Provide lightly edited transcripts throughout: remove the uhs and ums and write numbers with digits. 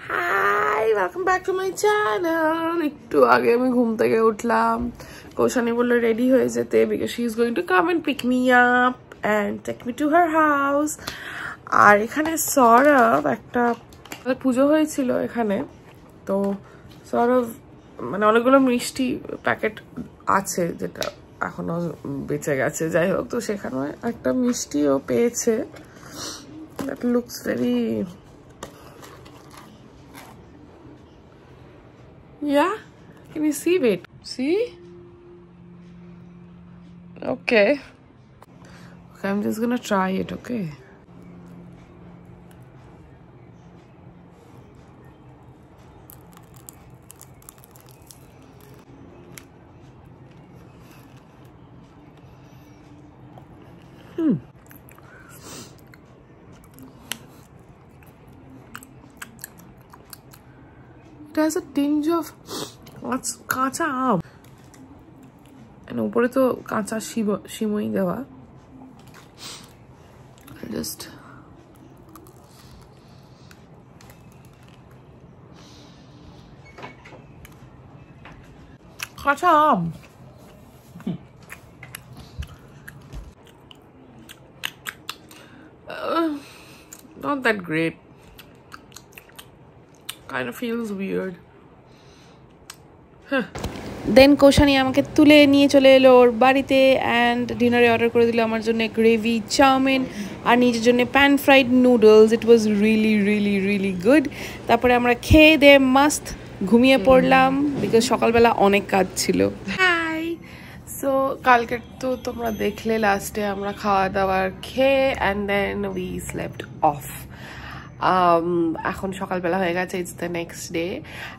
Hi, welcome back to my channel. একটু আগে আমি ঘুম থেকে উঠলাম। কৌশানি বলল রেডি হয়ে যেতে because she is going to come and pick me up and take me to her house. আর এখানে সৌরভ একটা পুজো হয়েছিল এখানে, তো সৌরভ মানে অনেকগুলো মিষ্টি প্যাকেট আছে যেটা এখনো বেঁচে গেছে, যাই হোক, তো সেখানে একটা মিষ্টিও পেয়েছে। That looks very, yeah, can you see it? See? Okay, I'm just gonna try it, okay? It has a tinge of কাঁচা আম, উপরে তো কাঁচা সিমই দেওয়া। Just কাঁচা আম, not that great. Kind of feels weird. দেন কৌশানি আমাকে তুলে নিয়ে চলে এলো ওর বাড়িতে অ্যান্ড ডিনারে অর্ডার করে দিল আমার জন্য গ্রেভি চাউমিন আর নিজের জন্য pan fried noodles. It was really really really good. তারপরে আমরা খেয়ে দিয়ে মাস্ত ঘুমিয়ে পড়লাম বিকজ সকালবেলা অনেক কাজ ছিল। হাই, সো কালকে তো তোমরা দেখলে লাস্টে আমরা খাওয়া দাওয়ার খেয়ে and then we slept off. এখন সকালবেলা হয়ে গেছে, it's the next day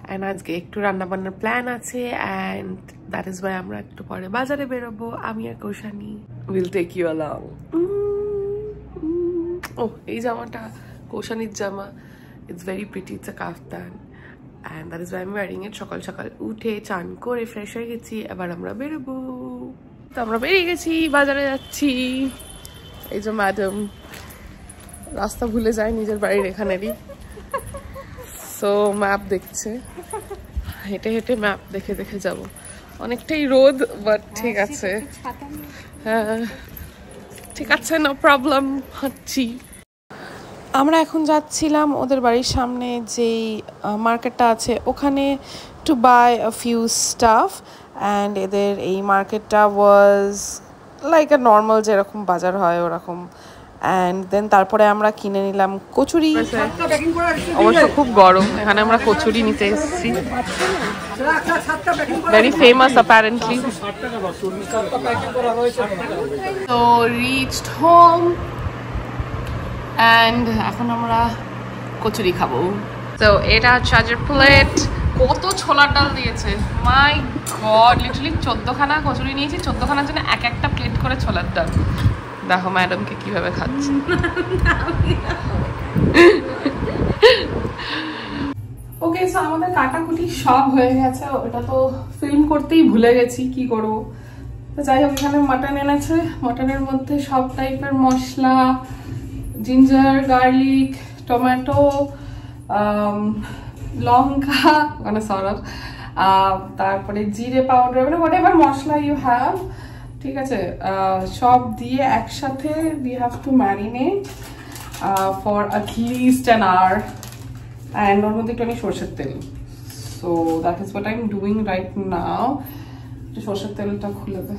and আজকে একটু রান্নাবান্নার প্ল্যান আছে অ্যান্ড দ্যাট ইজ ওয়াই আমরা একটু পরে বাজারে বেরোবো। আমি আর Koushani will take you along. ও, এই জামাটা কৌশানির জামা, it's very pretty, it's a kaftan and that is why আমি ওয়ারিং ইট। সকাল সকাল উঠে চান করে ফ্রেশ হয়ে গেছি, এবার আমরা বেরোবো। তো আমরা বেরিয়ে গেছি, বাজারে যাচ্ছি। এই যে ম্যাডাম রাস্তা ভুলে যায় নিজের বাড়ির এখানেরই, সো ম্যাপ দেখছে, হেঁটে হেঁটে ম্যাপ দেখে দেখে যাব। অনেকটাই রোদ, বাট ঠিক আছে, হ্যাঁ ঠিক আছে, নো প্রবলেম, হাঁটছি। আমরা এখন যাচ্ছিলাম ওদের বাড়ির সামনে যেই মার্কেটটা আছে ওখানে to buy a few stuff and এদের এই মার্কেটটা ওয়াজ লাইক আ নর্মাল যেরকম বাজার হয় ওরকম। অ্যান্ড দেন তারপরে আমরা কিনে নিলাম কচুরি। অবশ্য খুব গরম, এখানে আমরা কচুরি নিতে এসেছি, ভেরি ফেমাস অ্যাপারেন্টলি। তো রিচড হোম অ্যান্ড এখন আমরা কচুরি খাবো। তো এটা চার্জার প্লেট, কত ছোলার ডাল দিয়েছে, মাই গড, লিটারালি 14খানা কচুরি নিয়েছি, 14খানার জন্য এক একটা প্লেট করে ছোলার ডাল। দেখো ম্যাডামকে কিভাবে খাচ্ছে। ওকে, সো আমাদের কাটাকুটি সব হয়ে গেছে, ওটা তো ফিল্ম করতেই ভুলে গেছি, কি করবো। তো যাই হোক, এখানে মাটন এনেছে, মাটনের মধ্যে সব টাইপের মশলা, জিঞ্জার, গার্লিক, টমেটো, লঙ্কা মানে সরব, তারপরে জিরে পাউডার, মানে হোয়াট এভার মশলা ইউ হ্যাভ, ঠিক আছে, সব দিয়ে একসাথে we have to marinate for at least an hour and ওর মধ্যে একটু সরষের তেল। So that is what I'm doing right now. সরষের তেলটা খুলে দে।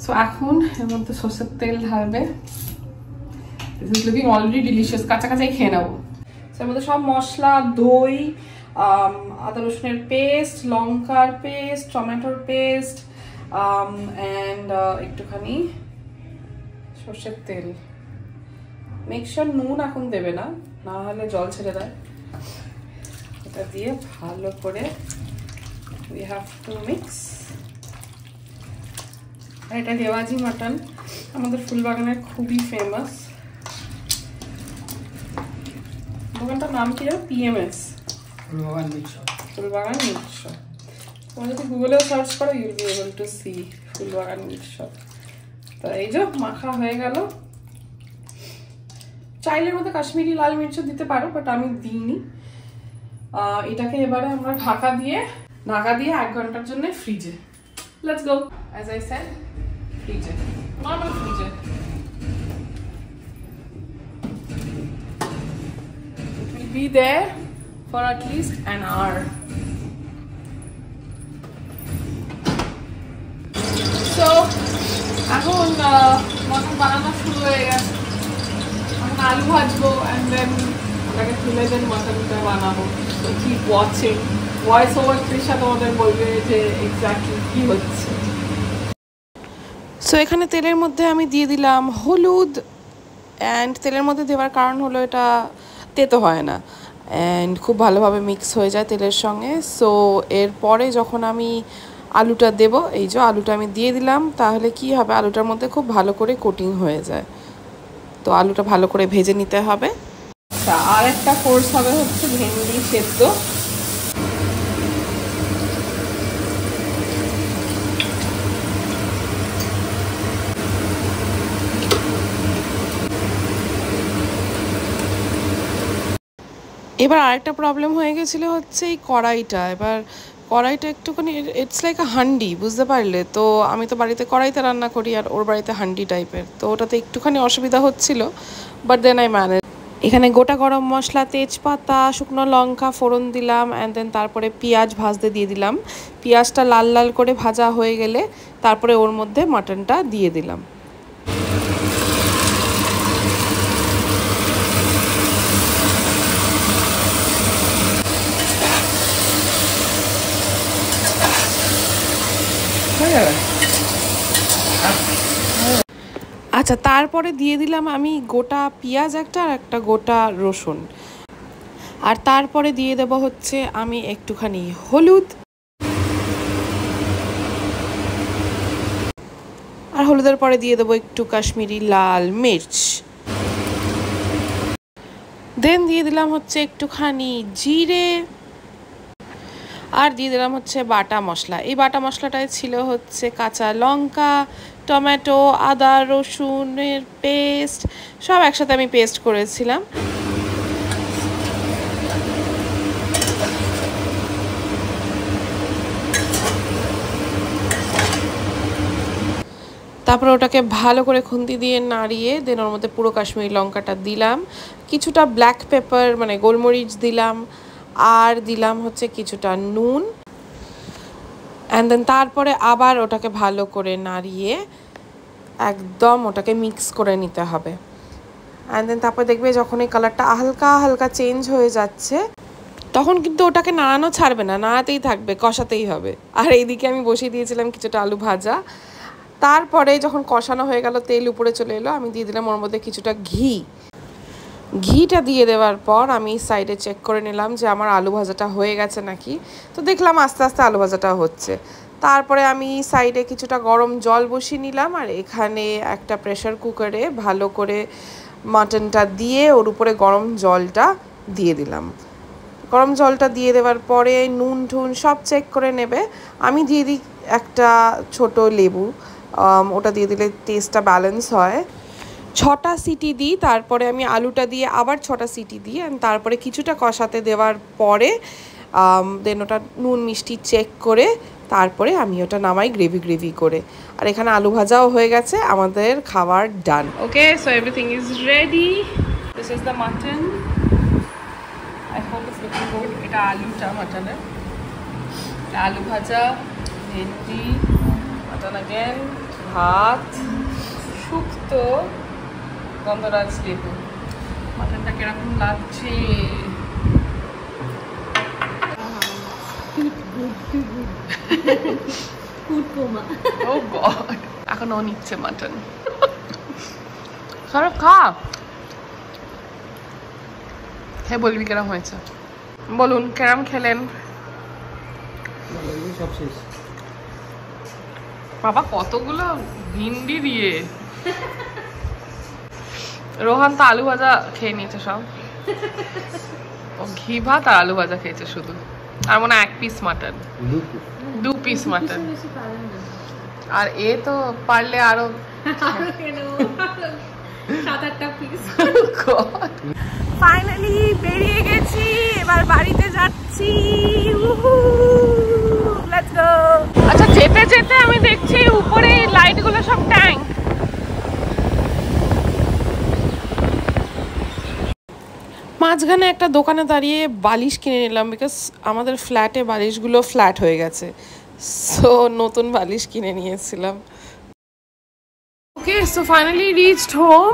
So এখন এর মধ্যে সরষের তেল ঢালবে। This is looking already delicious, কাঁচা কাঁচাই খেয়ে নেবো। এর মধ্যে সব মশলা, দই, আদা রসুনের পেস্ট, লঙ্কার পেস্ট, টমেটোর পেস্ট and একটুখানি সরষের তেল। মেক শিওর নুন এখন দেবে না, না হলে জল ছেড়ে দেয়। এটা দিয়ে ভালো করে we have to mix। আর এটা রেওয়াজি মাটন, আমাদের ফুলবাগানের খুবই ফেমাস। দোকানটার নাম কি জানো? PMS, Phoolbagan meat shop. Phoolbagan meat shop, তোমরা যদি গুগলেও সার্চ করো you will be able to see Phoolbagan meat shop. তো এই যে মাখা হয়ে গেল। চাইলের মধ্যে কাশ্মীরি লাল মির্চও দিতে পারো, বাট আমি দিইনি। এটাকে এবারে আমরা ঢাকা দিয়ে 1 ঘন্টার জন্য ফ্রিজে। Let's go. As I said, ফ্রিজে, নর্মাল ফ্রিজে। It will be there for at least an hour. So এখন মটন বানানো শুরু হয়ে গেছে। এখন আলু ভাজবো and then ওটাকে তুলে দেন মটনটা বানাবো। So keep watching. Voice over Trisha তোমাদের বলবে যে এক্স্যাক্টলি কি হচ্ছে। সো এখানে তেলের মধ্যে আমি দিয়ে দিলাম হলুদ, অ্যান্ড তেলের মধ্যে দেওয়ার কারণ হলো এটা তেতো হয় না অ্যান্ড খুব ভালোভাবে মিক্স হয়ে যায় তেলের সঙ্গে। সো এরপরে যখন আমি আলুটা দেব, এই যে আলুটা আমি দিয়ে দিলাম, তাহলে কি হবে, আলুটার মধ্যে খুব ভালো করে কোটিং হয়ে যায়। তো আলুটা ভালো করে ভেজে নিতে হবে। আর একটা কোর্স হবে হচ্ছে ভেন্ডি সেদ্ধ। এবার আরেকটা প্রবলেম হয়ে গেছিলো হচ্ছে এই কড়াইটা। এবার কড়াইটা একটুখানি, ইটস লাইক আ হান্ডি, বুঝতে পারলে? তো আমি তো বাড়িতে কড়াইতে রান্না করি, আর ওর বাড়িতে হান্ডি টাইপের, তো ওটাতে একটুখানি অসুবিধা হচ্ছিল, বাট দেন আই ম্যানেজ। এখানে গোটা গরম মশলা, তেজপাতা, শুকনো লঙ্কা ফোড়ন দিলাম, অ্যান্ড দেন তারপরে পেঁয়াজ ভাজতে দিয়ে দিলাম। পেঁয়াজটা লাল লাল করে ভাজা হয়ে গেলে তারপরে ওর মধ্যে মাটনটা দিয়ে দিলাম। আচ্ছা, তারপরে দিয়ে দিলাম আমি গোটা পেঁয়াজ একটা, আর একটা গোটা রসুন, আর তারপরে দিয়ে দেব হচ্ছে আমি একটুখানি হলুদ, আর হলুদের পরে দিয়ে দেবো একটু কাশ্মীরি লাল মির্চ, দেন দিয়ে দিলাম হচ্ছে একটুখানি জিরে, আর দিয়ে দিলাম হচ্ছে বাটা মশলা। এই বাটা মশলাটাই ছিল হচ্ছে কাঁচা লঙ্কা, টমেটো, আদা রসুনের পেস্ট, সব একসাথে আমি পেস্ট করেছিলাম। তারপরে ওটাকে ভালো করে খুন্তি দিয়ে নাড়িয়ে দেন ওর মধ্যে পুরো কাশ্মীরি লঙ্কাটা দিলাম, কিছুটা ব্ল্যাক পেপার মানে গোলমরিচ দিলাম, আর দিলাম হচ্ছে কিছুটা নুন, অ্যান্ড দেন তারপরে আবার ওটাকে ভালো করে নাড়িয়ে একদম ওটাকে মিক্স করে নিতে হবে। অ্যান্ড দেন তারপরে দেখবে যখন এই কালারটা হালকা হালকা চেঞ্জ হয়ে যাচ্ছে, তখন কিন্তু ওটাকে নাড়ানো ছাড়বে না, নাড়াতেই থাকবে, কষাতেই হবে। আর এইদিকে আমি বসিয়ে দিয়েছিলাম কিছুটা আলু ভাজা। তারপরে যখন কষানো হয়ে গেল, তেল উপরে চলে এলো, আমি দিয়ে দিলাম ওর মধ্যে কিছুটা ঘিটা দিয়ে দেওয়ার পর আমি সাইডে চেক করে নিলাম যে আমার আলু ভাজাটা হয়ে গেছে নাকি। তো দেখলাম আস্তে আস্তে আলু ভাজাটা হচ্ছে। তারপরে আমি সাইডে কিছুটা গরম জল বসিয়ে নিলাম, আর এখানে একটা প্রেশার কুকারে ভালো করে মাটনটা দিয়ে ওর উপরে গরম জলটা দিয়ে দিলাম। গরম জলটা দিয়ে দেওয়ার পরে নুন টুন সব চেক করে নেবে। আমি দিয়ে দিই একটা ছোট লেবু, ওটা দিয়ে দিলে টেস্টটা ব্যালেন্স হয়। 6টা সিটি দিই, তারপরে আমি আলুটা দিয়ে আবার 6টা সিটি দিই, অ্যান্ড তারপরে কিছুটা কষাতে দেওয়ার পরে দেন ওটা নুন মিষ্টি চেক করে তারপরে আমি ওটা নামাই গ্রেভি করে। আর এখানে আলু ভাজাও হয়ে গেছে, আমাদের খাবার done. Okay, so everything is ready. This is the mutton. I hope it's looking good. এটা আলুটা মাটনের, আলু ভাজা, ভেন্ডি, মাটন অ্যাগেন, ভাত, শুক্তো, গন্ধরাজ লেবু। মাটনটা কিরকম লাগছে? এখন ও নিচ্ছে মাটন। সরব খা, হ্যাঁ বলবি কেরম হয়েছে, বলুন কেরম খেলেন? বাবা কতগুলো ভিন্ডি দিয়ে। রোহান তো আলু ভাজা খেয়ে নিয়েছে সব, ও ঘি ভাত আর আলু ভাজা খেয়েছে শুধু, আর মনে 1 পিস মাটন, 2 পিস মাটন। আর এ তো পারলে আরো 7-8টা পিস। ফাইনালি বেরিয়ে গেছি, এবার বাড়িতে যাচ্ছি। যাচ্ছি। Let's go. আচ্ছা, যেতে যেতে আমি দেখছি উপরে লাইট গুলো সব ট্যাঙ্ক। মাঝখানে একটা দোকানে দাঁড়িয়ে বালিশ কিনে নিলাম, বিকজ আমাদের ফ্ল্যাটে বালিশগুলো ফ্ল্যাট হয়ে গেছে, সো নতুন বালিশ কিনে নিয়েছিলাম। ওকে, সো ফাইনালি রিচড হোম।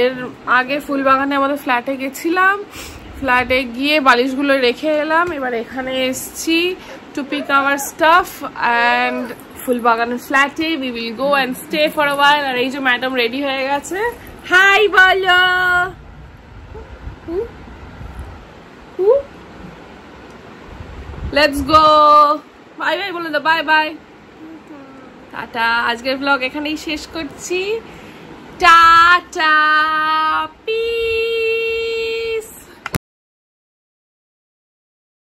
এর আগে ফুলবাগানে আমাদের ফ্ল্যাটে গেছিলাম, ফ্ল্যাটে গিয়ে বালিশগুলো রেখে এলাম। এবার এখানে এসছি to pick our stuff and ফুলবাগানের ফ্ল্যাটে we will go and stay for a while. আর এই যে ম্যাডাম রেডি হয়ে গেছে। হাই বলো। Let's go. বাই বাই বলে দাও, বাই বাই, টাটা। আজকের ব্লগ এখানেই শেষ করছি। টাটা।